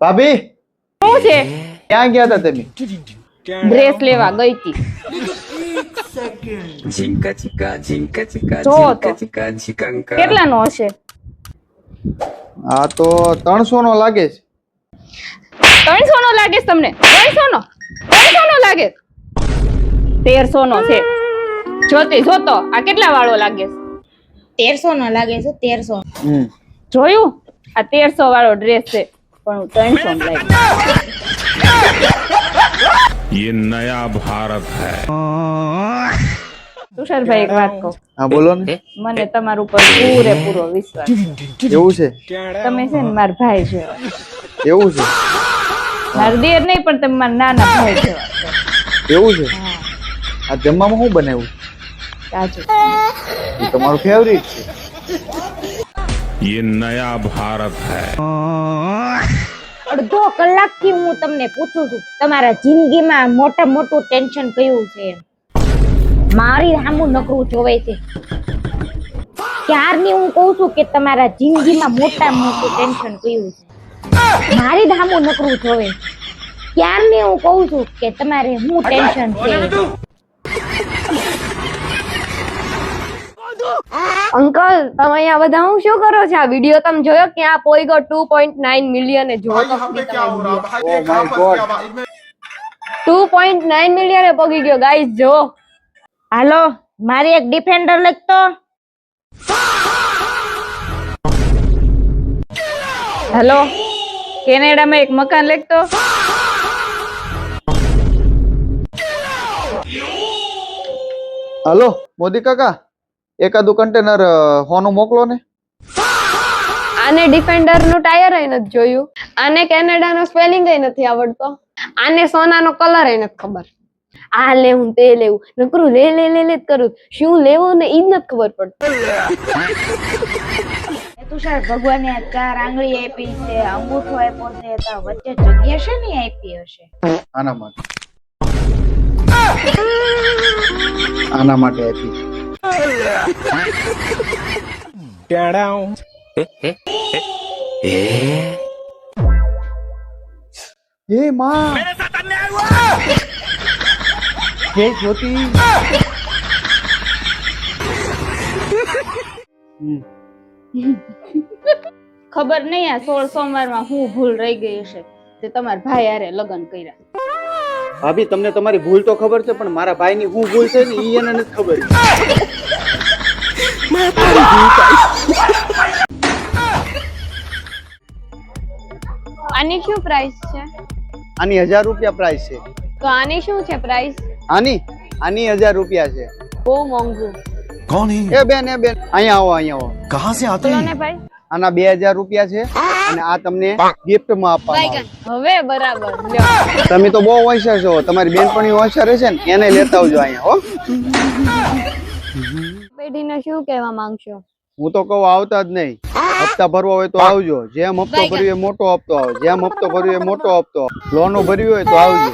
ભાભી શું છે? ક્યાં ગયા હતા તમે? ડ્રેસ લેવા ગઈ હતી. Jinka chika, jinka chika, જો jinka તો. chika, chikanka. કેટલાનો હશે? આ તો 300 નો લાગે છે. 300 નો લાગે છે તમને? 300 નો? 300 નો લાગે? 1300 નો છે. જોતો આ કેટલા વાળો લાગે છે? 1300 નો લાગે છે 1300. જોયું? આ 1300 વાળો ડ્રેસ છે પણ હું 300 માં લાવી. ये नया भारत है. તુષારભાઈ એક વાત કહું, હા બોલો ને. મને તમારા ઉપર પૂરેપૂરો વિશ્વાસ છે. એવું છે? તમે છે ને મારા ભાઈ જેવા. એવું છે? મારા દેર નહીં પણ તમે મારા નાના ભાઈ જેવા છો. એવું છે? આ જમવામાં શું બનાવ્યું? કાજુ. એ તમારું ફેવરિટ છે. ये નયા ભારત है. અડધો કલાકથી હું તમને પૂછું છું તમારા જિંદગીમાં મોટા મોટું ટેન્શન કયું છે એમ. મારી સામું નકરું જોવે છે. ક્યારની હું કહું છું કે તમારા જિંદગીમાં મોટા મોટું ટેન્શન કયું છે. મારી સામું નકરું જોવે. ક્યારની હું કહું છું કે તમારે શું ટેન્શન છે. અંકલ તમે અહીંયા બધા હું શું કરો છો? આ વિડિયો તમે જોયો કે આ પોઈ ગયો 2.9 મિલિયન એ જોવો તો ખરી તમે video. Oh my God. 2.9 million એ પગી ગયો ગાઈસ જો. હાલો મારી એક ડિફેન્ડર લખતો. હેલો કેનેડામાં એક મકાન લેખતો. હલો મોદી કાકા, એકાદું કન્ટેનર હોનું મોકલો ને. આને ડિફેન્ડર નું ટાયર એ નથી જોયું, આને કેનેડા નો સ્પેલિંગ એ નથી આવડતો, આને સોનાનો કલર એ નથી ખબર. આ લેવું તે લેવું નકરું લે લે લે લે જ કરું, શું લેવું ને ઈ જ નથી ખબર પડતી. તુષાર ભગવાને 4 આંગળી આપી છે, અંગૂઠો આપ્યો છે, તો વચ્ચે જગ્યા છે ને આપી હશે. આના માટે આપી. એ માં હે જ્યોતિ. ખબર નહીં આ 16 સોમવારમાં હું ભૂલ રહી ગઈ હશે તે તમારા ભાઈ હારે લગ્ન કર્યા. ભાભી તમને તમારી ભૂલ તો ખબર છે, પણ મારા ભાઈની શું ભૂલ છે ને ઈ એને નથી ખબર. આની શું પ્રાઇસ છે? આની 1000 રૂપિયા પ્રાઇસ છે. તો આની શું છે પ્રાઇસ? આની 1000 રૂપિયા છે. બહુ મોંઘું. कौन है? એ બેન અહીંયા આવો. कहाँ से आते બોલો हैं? ને ભાઈ. આના 2000 રૂપિયા છે અને આ તમને ગિફ્ટ માં આપવામાં આવશે. હવે બરાબર લ્યો. તમે તો બહુ હોશિયાર છો, તમારી બેનપણી હોશિયાર છે ને એને લેતા આવજો અહીંયા હો. પેઢીને શું કહેવા માંગશો? હું તો કહું આવતા જ નહીં. હપ્તા ભરવા હોય તો આવજો. જેમ હપ્તો ભર્યો એ મોટો હપ્તો આવે, જેમ હપ્તો ભર્યો એ મોટો હપ્તો આવે. લોનો ભર્યું હોય તો આવજો.